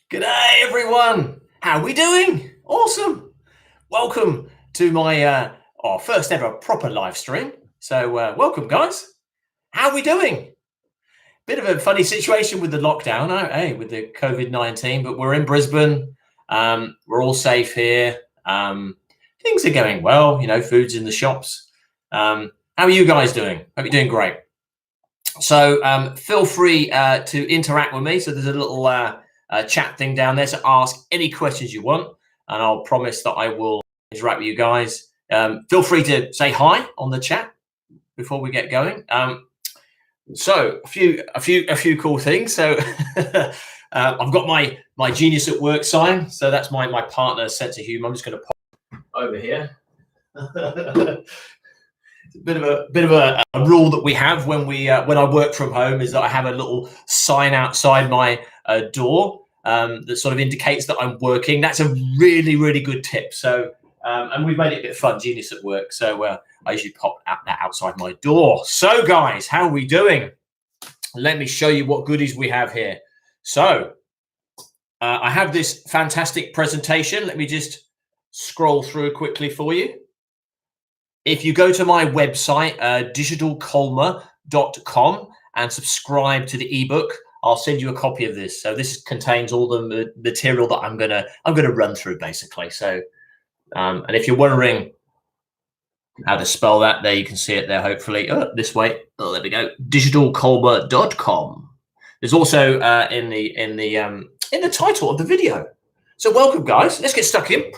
G'day everyone! How are we doing? Awesome! Welcome to my our first ever proper live stream. So welcome guys. How are we doing? Bit of a funny situation with the lockdown, hey, with the Covid-19, but we're in Brisbane. We're all safe here. Things are going well, food's in the shops. How are you guys doing? Hope you're doing great. So feel free to interact with me. So there's a little chat thing down there to ask any questions you want, and I'll promise that I will interact with you guys. Feel free to say hi on the chat before we get going. So a few cool things. So I've got my genius at work sign. So that's my partner's sense of humor. I'm just going to pop over here. A bit of a rule that we have when I work from home is that I have a little sign outside my door that sort of indicates that I'm working. That's a really good tip. So and we've made it a bit fun, genius at work. So I usually pop that outside my door. So guys, how are we doing? Let me show you what goodies we have here. So I have this fantastic presentation. Let me just scroll through quickly for you. If you go to my website, digitalcolmer.com, and subscribe to the ebook, I'll send you a copy of this. So this contains all the material that I'm gonna run through basically. So, and if you're wondering how to spell that, there you can see it there. Hopefully, this way. Oh, there we go. Digitalcolmer.com. There's also in the title of the video. So welcome, guys. Let's get stuck in.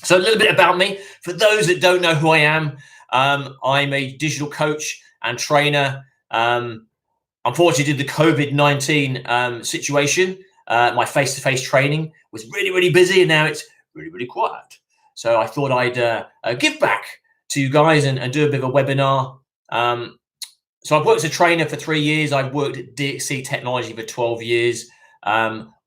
So a little bit about me. For those that don't know who I am, I'm a digital coach and trainer. Unfortunately, due to the COVID-19 situation, my face-to-face training was really busy, and now it's really quiet. So I thought I'd give back to you guys and do a bit of a webinar. So I've worked as a trainer for 3 years. I've worked at DXC Technology for 12 years.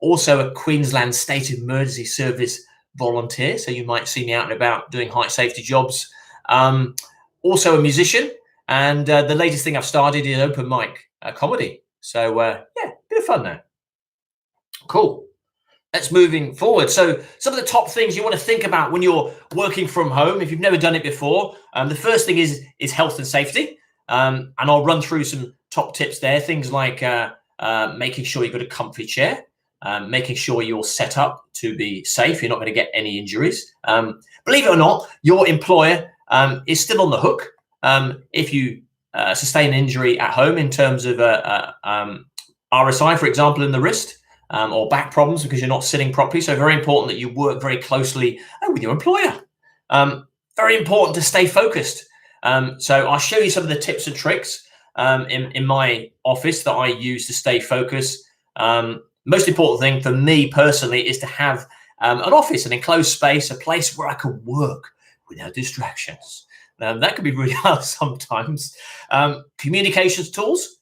Also a Queensland State Emergency Service volunteer, so you might see me out and about doing height safety jobs. Also a musician, and the latest thing I've started is open mic comedy. So yeah, bit of fun there. Cool. Let's moving forward. So some of the top things you want to think about when you're working from home, if you've never done it before, the first thing is health and safety, and I'll run through some top tips there. Things like making sure you've got a comfy chair. Making sure you're set up to be safe. You're not going to get any injuries. Believe it or not, your employer is still on the hook if you sustain an injury at home in terms of RSI, for example, in the wrist, or back problems because you're not sitting properly. So very important that you work very closely with your employer. Very important to stay focused. So I'll show you some of the tips and tricks in my office that I use to stay focused. Most important thing for me personally is to have an office, an enclosed space, a place where I can work without distractions. That can be really hard sometimes. Communications tools,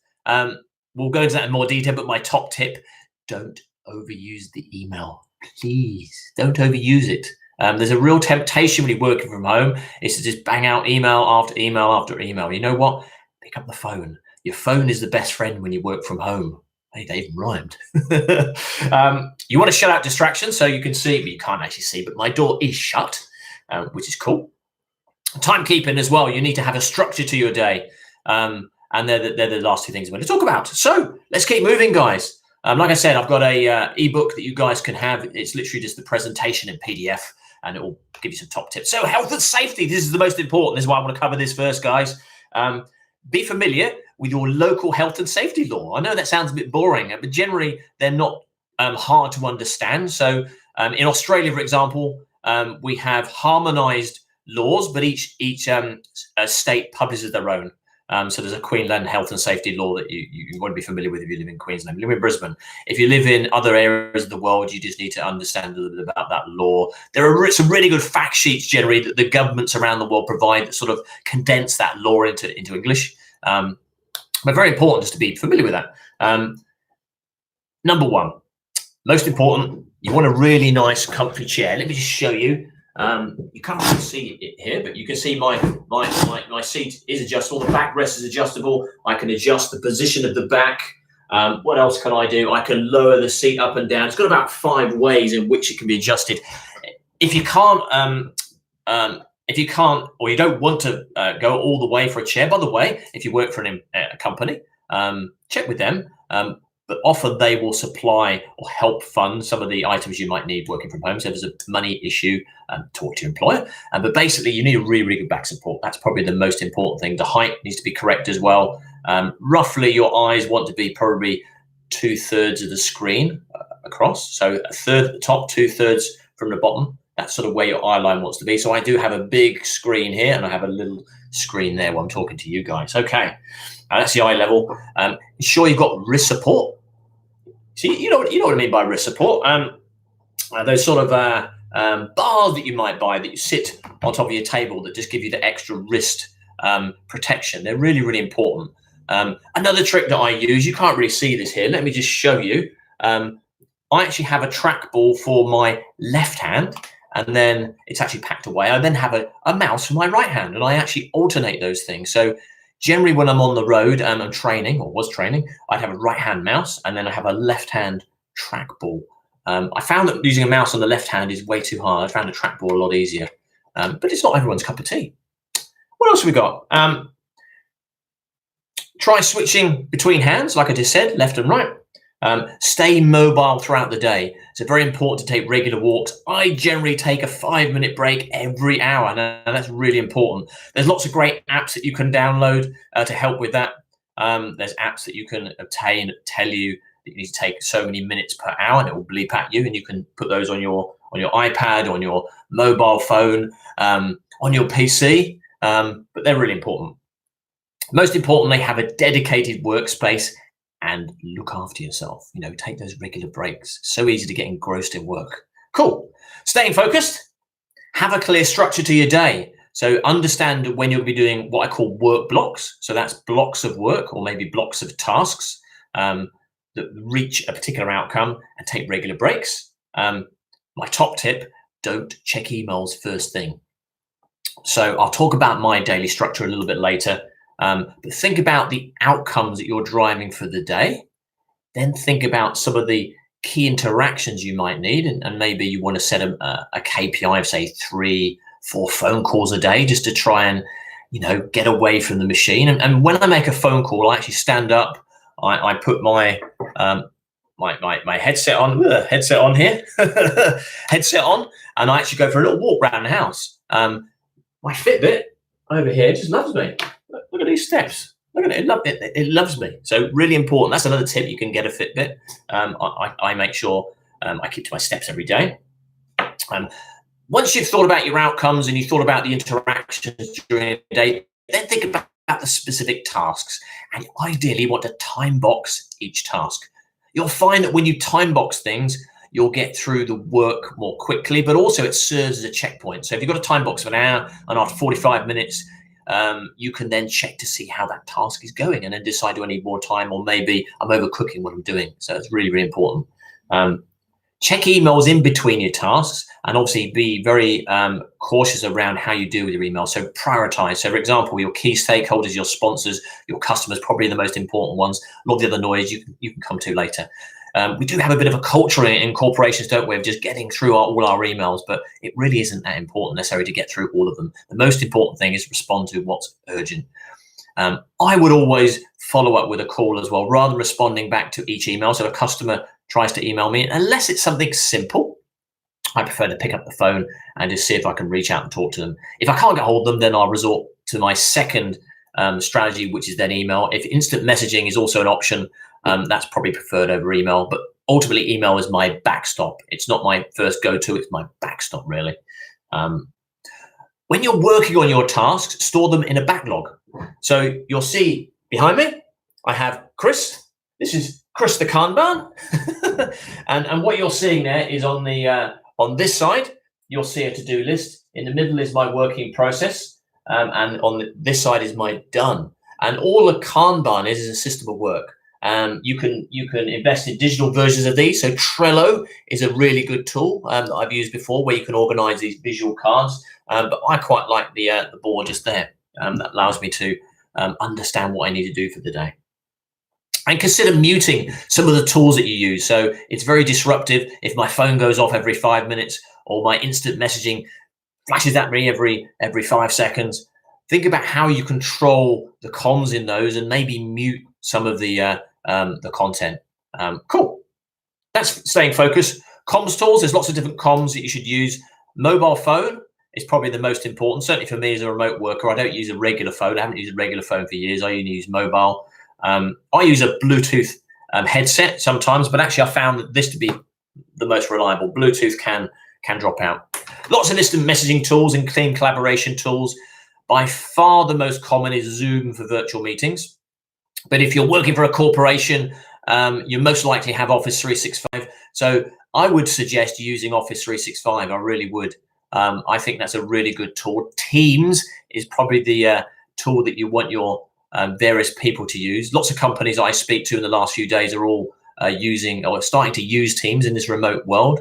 we'll go into that in more detail, but my top tip, don't overuse the email. Please, don't overuse it. There's a real temptation when you're working from home is to just bang out email after email after email. You know what? Pick up the phone. Your phone is the best friend when you work from home. Hey, they even rhymed. You want to shut out distractions so you can see, but you can't actually see, but my door is shut, which is cool. Timekeeping as well. You need to have a structure to your day. And they're the last two things I'm going to talk about. So let's keep moving, guys. Like I said, I've got a ebook that you guys can have. It's literally just the presentation in PDF, and it will give you some top tips. So health and safety, this is the most important. This is why I want to cover this first, guys. Be familiar with your local health and safety law. I know that sounds a bit boring, but generally they're not hard to understand. So in Australia, for example, we have harmonized laws, but each state publishes their own. So there's a Queensland health and safety law that you want to be familiar with if you live in Queensland. You live in Brisbane. If you live in other areas of the world, you just need to understand a little bit about that law. There are some really good fact sheets generally that the governments around the world provide that sort of condense that law into English. But very important just to be familiar with that. Number one, most important, you want a really nice comfy chair. Let me just show you. You can't really see it here, but you can see my seat is adjustable. The backrest is adjustable. I can adjust the position of the back. What else can I do? I can lower the seat up and down. It's got about 5 ways in which it can be adjusted. If you can't, or you don't want to go all the way for a chair, by the way, if you work for a company, check with them. But often they will supply or help fund some of the items you might need working from home. So if there's a money issue, talk to your employer. But basically, you need a really, really good back support. That's probably the most important thing. The height needs to be correct as well. Roughly, your eyes want to be probably 2/3 of the screen across. So 1/3 at the top, 2/3 from the bottom. That's sort of where your eye line wants to be. So I do have a big screen here, and I have a little screen there while I'm talking to you guys. Okay, that's the eye level. Ensure you've got wrist support. See, you know what I mean by wrist support. Those sort of bars that you might buy that you sit on top of your table that just give you the extra wrist protection. They're really, really important. Another trick that I use, you can't really see this here. Let me just show you. I actually have a trackball for my left hand, and then it's actually packed away. I then have a mouse for my right hand, and I actually alternate those things. So generally when I'm on the road and I'm training, or was training, I'd have a right hand mouse, and then I have a left hand trackball. I found that using a mouse on the left hand is way too hard. I found a trackball a lot easier, but it's not everyone's cup of tea. What else have we got? Try switching between hands, like I just said, left and right. Stay mobile throughout the day. It's very important to take regular walks. I generally take a 5-minute break every hour, and that's really important. There's lots of great apps that you can download to help with that. There's apps that you can obtain that tell you that you need to take so many minutes per hour, and it will bleep at you, and you can put those on your iPad, on your mobile phone, on your PC, but they're really important. Most importantly, have a dedicated workspace and look after yourself. Take those regular breaks. So easy to get engrossed in work. Cool. Staying focused. Have a clear structure to your day. So understand when you'll be doing what I call work blocks. So that's blocks of work, or maybe blocks of tasks that reach a particular outcome, and take regular breaks. My top tip, don't check emails first thing. So I'll talk about my daily structure a little bit later. But think about the outcomes that you're driving for the day. Then think about some of the key interactions you might need, and maybe you want to set a KPI of, say, 3-4 phone calls a day, just to try and get away from the machine. And when I make a phone call, I actually stand up. I put my my headset on here, headset on, and I actually go for a little walk around the house. My Fitbit over here just loves me. Look at these steps. Look at it. It loves me. So really important. That's another tip. You can get a Fitbit. I make sure I keep to my steps every day. Once you've thought about your outcomes and you've thought about the interactions during the day, then think about the specific tasks. And you ideally want to time box each task. You'll find that when you time box things, you'll get through the work more quickly, but also it serves as a checkpoint. So if you've got a time box of an hour, and after 45 minutes, you can then check to see how that task is going, and then decide, do I need more time, or maybe I'm overcooking what I'm doing. So it's really, really important. Check emails in between your tasks, and obviously be very cautious around how you deal with your emails. So prioritize. So for example, your key stakeholders, your sponsors, your customers, probably the most important ones. A lot of the other noise you can come to later. We do have a bit of a culture in corporations, don't we, of just getting through all our emails, but it really isn't that important necessarily to get through all of them. The most important thing is respond to what's urgent. I would always follow up with a call as well, rather than responding back to each email. So if a customer tries to email me, unless it's something simple, I prefer to pick up the phone and just see if I can reach out and talk to them. If I can't get hold of them, then I'll resort to my second strategy, which is then email. If instant messaging is also an option, that's probably preferred over email, but ultimately email is my backstop. It's not my first go-to, it's my backstop, really. When you're working on your tasks, store them in a backlog. So you'll see behind me, I have Chris. This is Chris the Kanban. and what you're seeing there is on this side, you'll see a to-do list. In the middle is my working process. And on this side is my done. And all a Kanban is a system of work. You can invest in digital versions of these. So Trello is a really good tool that I've used before, where you can organize these visual cards. But I quite like the board just there. That allows me to understand what I need to do for the day. And consider muting some of the tools that you use. So it's very disruptive if my phone goes off every 5 minutes or my instant messaging flashes at me every 5 seconds. Think about how you control the comms in those and maybe mute some of the content. Cool. That's staying focused. Comms tools, there's lots of different comms that you should use. Mobile phone is probably the most important. Certainly for me as a remote worker, I don't use a regular phone. I haven't used a regular phone for years. I only use mobile. I use a Bluetooth headset sometimes, but actually I found this to be the most reliable. Bluetooth can drop out. Lots of instant messaging tools and team collaboration tools. By far the most common is Zoom for virtual meetings. But if you're working for a corporation, you most likely have Office 365. So I would suggest using Office 365. I really would. I think that's a really good tool. Teams is probably the tool that you want your various people to use. Lots of companies I speak to in the last few days are all using or starting to use Teams in this remote world.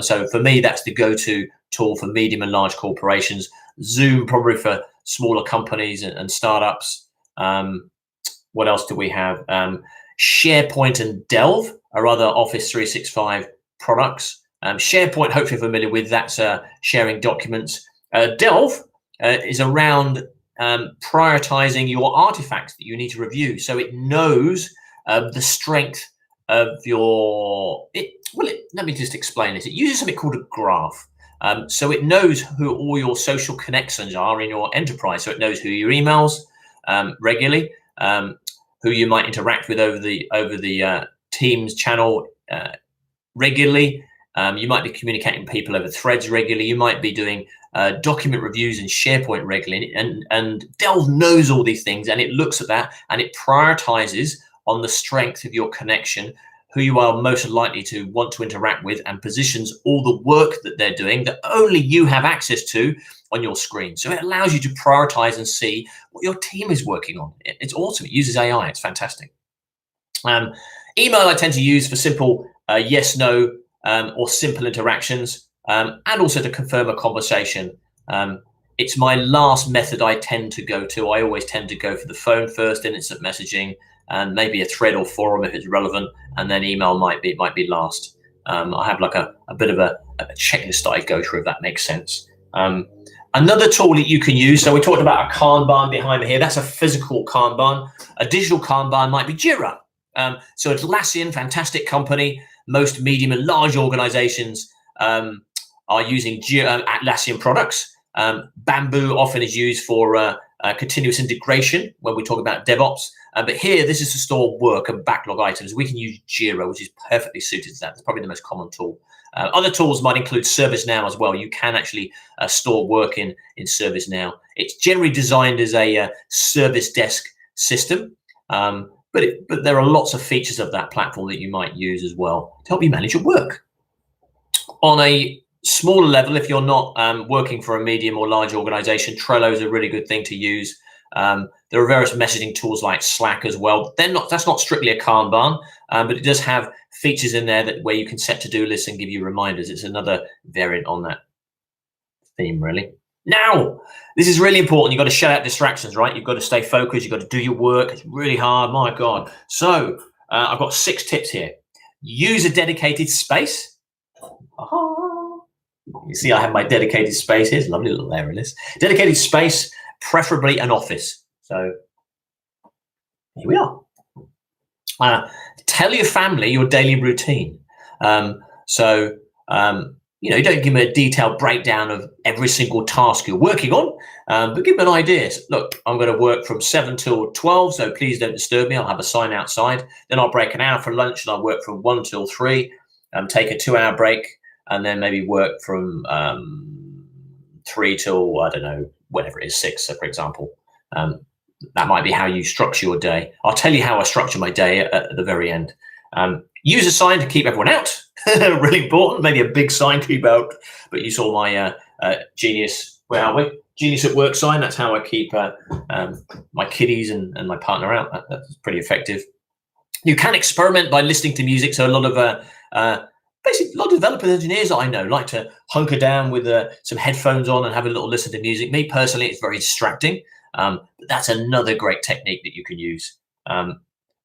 So for me, that's the go-to tool for medium and large corporations. Zoom probably for smaller companies and startups. What else do we have? SharePoint and Delve are other Office 365 products. SharePoint, hopefully you're familiar with, that's sharing documents. Delve is around prioritizing your artifacts that you need to review. So it knows the strength of your, let me just explain this. It uses something called a graph. So it knows who all your social connections are in your enterprise. So it knows who your emails regularly, who you might interact with over the Teams channel regularly. You might be communicating with people over threads regularly. You might be doing document reviews in SharePoint regularly. And Delve knows all these things, and it looks at that and it prioritizes on the strength of your connection, who you are most likely to want to interact with, and positions all the work that they're doing that only you have access to on your screen. So it allows you to prioritize and see what your team is working on. It's awesome. It uses AI. It's fantastic. Email I tend to use for simple yes, no, or simple interactions, and also to confirm a conversation. It's my last method I tend to go to. I always tend to go for the phone first, then instant messaging, and maybe a thread or forum if it's relevant, and then email might be last. I have like a bit of a checklist that I go through, if that makes sense. Another tool that you can use, so we talked about a Kanban behind me here. That's a physical Kanban. A digital Kanban might be Jira. So Atlassian, fantastic company. Most medium and large organizations are using Atlassian products. Bamboo often is used for continuous integration when we talk about DevOps. But here, this is to store work and backlog items. We can use Jira, which is perfectly suited to that. It's probably the most common tool. Other tools might include ServiceNow as well. You can actually store work in ServiceNow. It's generally designed as a service desk system, but there are lots of features of that platform that you might use as well to help you manage your work. On a smaller level, if you're not working for a medium or large organization, Trello is a really good thing to use. There are various messaging tools like Slack as well. That's not strictly a Kanban, but it does have features in there where you can set to-do lists and give you reminders. It's another variant on that theme, really. Now, this is really important. You've got to shut out distractions, right? You've got to stay focused. You've got to do your work. It's really hard. My God. So I've got 6 tips here. Use a dedicated space. You see, I have my dedicated space here. It's a lovely little area in this. Dedicated space, preferably an office. So here we are. Tell your family your daily routine. You know, you don't give them a detailed breakdown of every single task you're working on, but give them an idea. So, look, I'm going to work from 7 till 12, so please don't disturb me. I'll have a sign outside. Then I'll break an hour for lunch, and I'll work from 1 till 3, take a 2-hour break, and then maybe work from 3 till, I don't know, whatever it is, 6, for example. That might be how you structure your day. I'll tell you how I structure my day at the very end. Use a sign to keep everyone out. Really important. Maybe a big sign to keep out. But you saw my Genius, where are we? Genius at Work sign. That's how I keep my kiddies and my partner out. That's pretty effective. You can experiment by listening to music. So a lot of basically, a lot of developers, engineers that I know like to hunker down with some headphones on and have a little listen to music. Me personally, it's very distracting. But that's another great technique that you can use.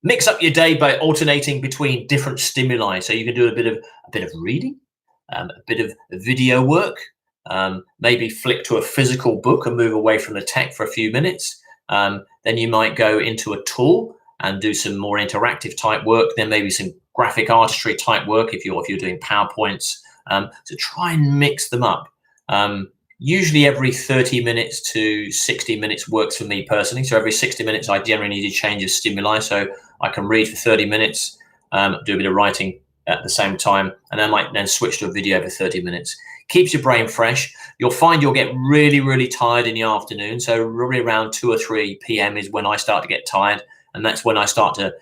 Mix up your day by alternating between different stimuli. So you can do a bit of reading, a bit of video work, maybe flick to a physical book and move away from the tech for a few minutes. Then you might go into a tool and do some more interactive type work. Then maybe some graphic artistry type work if you're doing PowerPoints. So try and mix them up. Usually every 30 minutes to 60 minutes works for me personally. So every 60 minutes, I generally need a change of stimuli. So I can read for 30 minutes, do a bit of writing at the same time, and I might then switch to a video for 30 minutes. Keeps your brain fresh. You'll find you'll get really, really tired in the afternoon. So really around 2 or 3 p.m. is when I start to get tired. And that's when I start to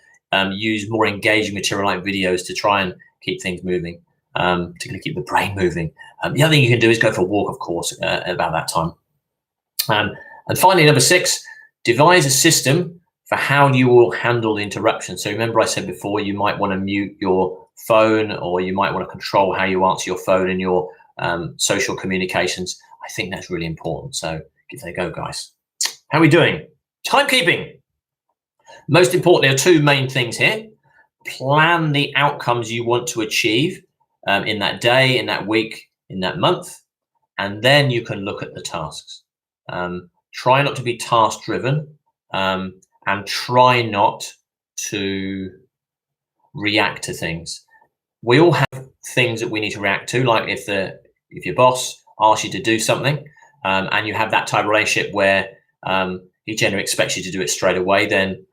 use more engaging material like videos to try and keep things moving, to keep the brain moving. The other thing you can do is go for a walk, of course, about that time. And finally, number 6, devise a system for how you will handle the interruption. So remember I said before, you might want to mute your phone, or you might want to control how you answer your phone in your social communications. I think that's really important. So give it a go, guys. How are we doing? Timekeeping. Most importantly, there are 2 main things here. Plan the outcomes you want to achieve in that day, in that week, in that month, and then you can look at the tasks. Try not to be task driven, and try not to react to things. We all have things that we need to react to, like if your boss asks you to do something, and you have that type of relationship where he generally expects you to do it straight away, then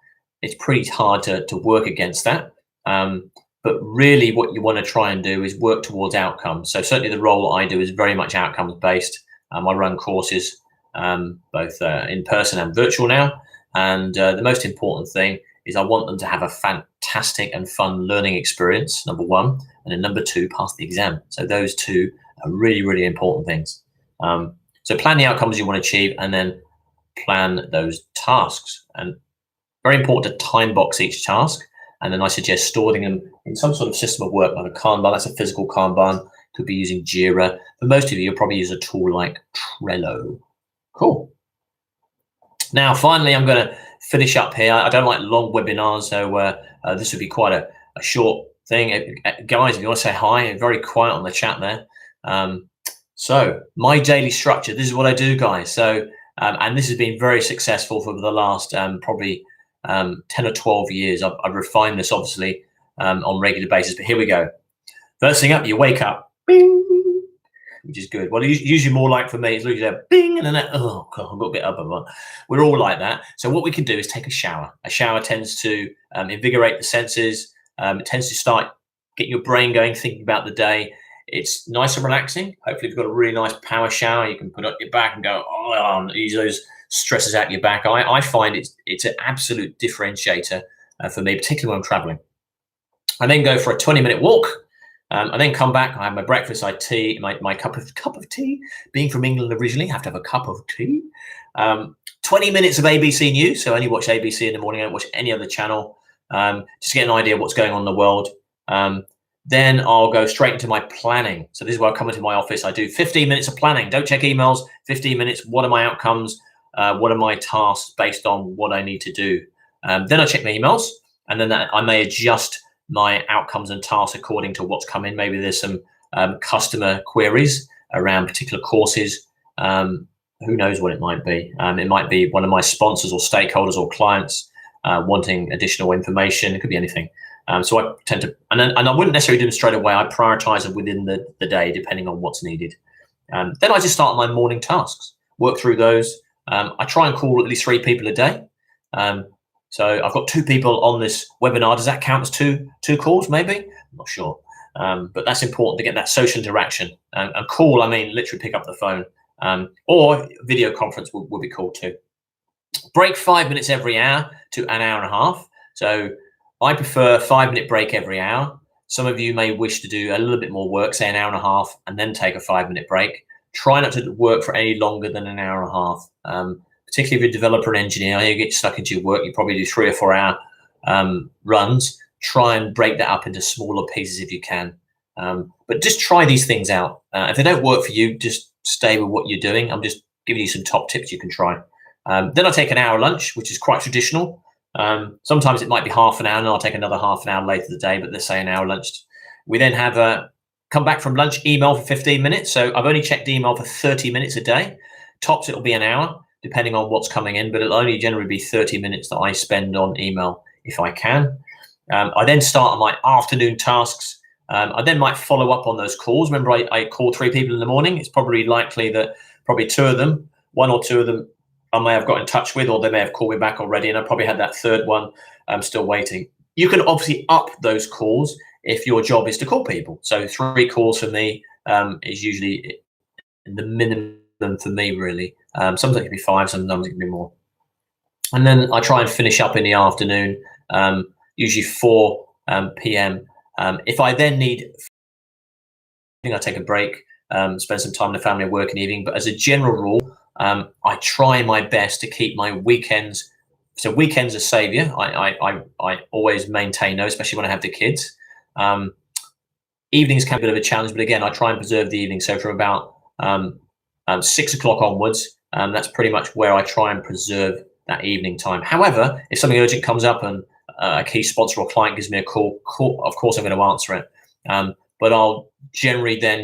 it's pretty hard to work against that. But really what you want to try and do is work towards outcomes. So certainly the role I do is very much outcomes based. I run courses both in person and virtual now. And the most important thing is I want them to have a fantastic and fun learning experience, number 1. And then number 2, pass the exam. So those 2 are really, really important things. So plan the outcomes you want to achieve, and then plan those tasks. And very important to time box each task. And then I suggest storing them in some sort of system of work, like a Kanban. That's a physical Kanban. Could be using Jira. For most of you, you'll probably use a tool like Trello. Cool. Now, finally, I'm going to finish up here. I don't like long webinars, so this would be quite a short thing. Guys, if you want to say hi, very quiet on the chat there. So my daily structure, this is what I do, guys. So, and this has been very successful for the last probably 10 or 12 years. I've refined this obviously on a regular basis, but here we go. First thing up, you wake up, bing, which is good. Well, usually more like for me, it's usually a bing, and then oh God, I've got to get up. We're all like that. So what we can do is take a shower. A shower tends to invigorate the senses. It tends to start getting your brain going, thinking about the day. It's nice and relaxing. Hopefully, if you've got a really nice power shower, you can put up your back and go, oh, ease those stresses out your back. I find it's an absolute differentiator for me, particularly when I'm traveling. I then go for a 20-minute walk. I then come back. I have my breakfast. I tea my cup of tea. Being from England originally, I have to have a cup of tea. 20 minutes of ABC News. So I only watch ABC in the morning. I don't watch any other channel. Just to get an idea of what's going on in the world. Then I'll go straight into my planning. So this is where I come into my office. I do 15 minutes of planning. Don't check emails. 15 minutes. What are my outcomes? What are my tasks based on what I need to do? Then I check my emails, and then I may adjust my outcomes and tasks according to what's come in. Maybe there's some customer queries around particular courses. Who knows what it might be? It might be one of my sponsors or stakeholders or clients wanting additional information. It could be anything. So I tend to, and I wouldn't necessarily do them straight away. I prioritize them within the day, depending on what's needed. Then I just start my morning tasks, work through those. I try and call at least 3 people a day. So I've got 2 people on this webinar. Does that count as two calls? Maybe, I'm not sure. But that's important to get that social interaction. And call, I mean, literally pick up the phone, or video conference will be called too. Break 5 minutes every hour to an hour and a half. So I prefer a 5-minute break every hour. Some of you may wish to do a little bit more work, say an hour and a half, and then take a 5-minute break. Try not to work for any longer than an hour and a half. Particularly if you're a developer and engineer, you get stuck into your work, you probably do 3 or 4 hour runs. Try and break that up into smaller pieces if you can. But just try these things out. If they don't work for you, just stay with what you're doing. I'm just giving you some top tips you can try. Then I take an hour lunch, which is quite traditional. Sometimes it might be half an hour, and I'll take another half an hour later in the day, but let's say an hour lunch. We then have a come back from lunch, email for 15 minutes. So I've only checked email for 30 minutes a day. Tops, it'll be an hour, depending on what's coming in, but it'll only generally be 30 minutes that I spend on email if I can. I then start on my afternoon tasks. I then might follow up on those calls. Remember, I call 3 people in the morning. It's probably likely that probably 2 of them, 1 or 2 of them, I may have got in touch with, or they may have called me back already, and I probably had that 3rd one still waiting. You can obviously up those calls if your job is to call people. So 3 calls for me is usually the minimum for me, really. Sometimes it can be 5, sometimes it can be more. And then I try and finish up in the afternoon, usually 4 p.m. If I then need, I take a break, spend some time with the family, work in the evening. But as a general rule, I try my best to keep my weekends. So weekends are savior. I always maintain those, especially when I have the kids. Evenings can be a bit of a challenge, but again, I try and preserve the evening. So from about 6 o'clock onwards, that's pretty much where I try and preserve that evening time. However, if something urgent comes up and a key sponsor or client gives me a call, of course I'm going to answer it. But I'll generally then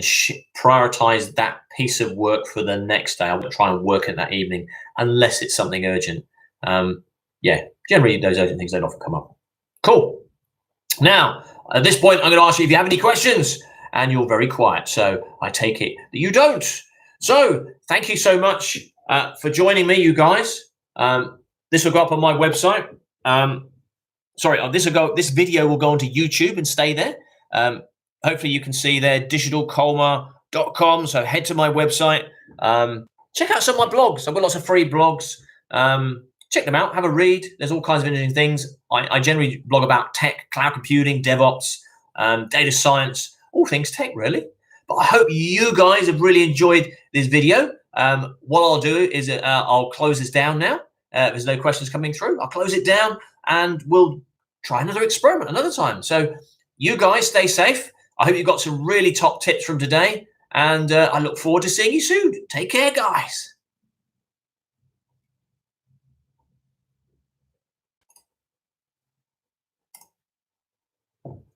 prioritize that piece of work for the next day. I'll try and work it that evening, unless it's something urgent. Yeah, generally those urgent things don't often come up. Cool. Now, at this point, I'm going to ask you if you have any questions, and you're very quiet. So I take it that you don't. So thank you so much for joining me, you guys. This will go up on my website. This video will go onto YouTube and stay there. Hopefully you can see there, digitalcolmar.com. So head to my website. Check out some of my blogs. I've got lots of free blogs. Check them out, have a read. There's all kinds of interesting things. I generally blog about tech, cloud computing, DevOps, data science, all things tech, really. But I hope you guys have really enjoyed this video. What I'll do is I'll close this down now. There's no questions coming through. I'll close it down and we'll try another experiment another time. So you guys stay safe. I hope you got some really top tips from today, and I look forward to seeing you soon. Take care, guys.